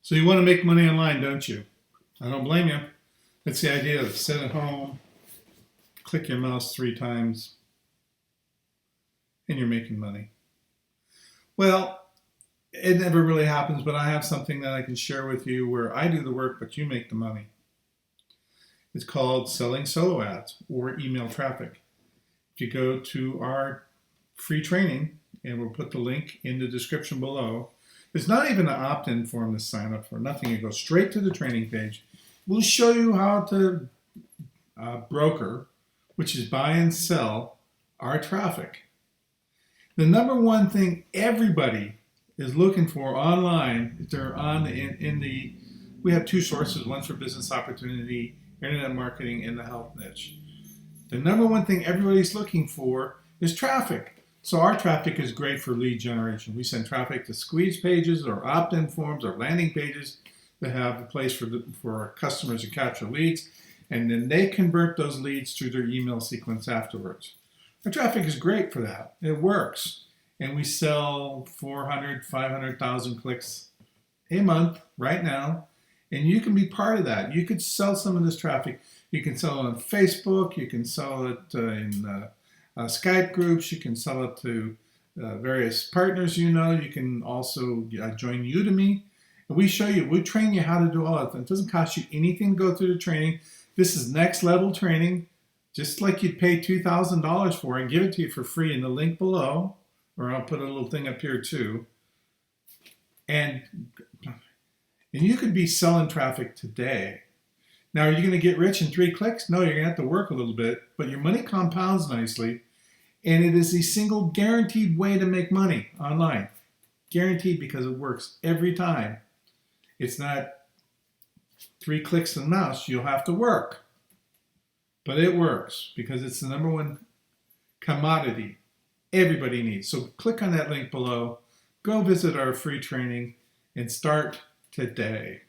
So you want to make money online, don't you? I don't blame you. It's the idea of sit at home, click your mouse 3 times, and you're making money. Well, it never really happens, but I have something that I can share with you where I do the work, but you make the money. It's called selling solo ads or email traffic. If you go to our free training, and we'll put the link in the description below, there's not even an opt-in form to sign up for, nothing. You go straight to the training page. We'll show you how to broker, which is buy and sell our traffic. The number one thing everybody is looking for online, if they're on we have 2 sources, one's for business opportunity, internet marketing, and the health niche. The number one thing everybody's looking for is traffic. So our traffic is great for lead generation. We send traffic to squeeze pages or opt-in forms or landing pages that have a place for our customers to capture leads, and then they convert those leads through their email sequence afterwards. Our traffic is great for that. It works. And we sell 400, 500,000 clicks a month right now. And you can be part of that. You could sell some of this traffic. You can sell it on Facebook. You can sell it in Skype groups. You can sell it to various partners you know. You can also join Udemy. And we train you how to do all that. It doesn't cost you anything to go through the training. This is next level training. Just like you'd pay $2,000 for it, give it to you for free in the link below. Or I'll put a little thing up here too. And you could be selling traffic today. Now, are you going to get rich in 3 clicks? No, you're going to have to work a little bit, but your money compounds nicely. And it is the single guaranteed way to make money online. Guaranteed, because it works every time. It's not 3 clicks of the mouse. You'll have to work. But it works because it's the number one commodity everybody needs. So click on that link below, go visit our free training, and start today.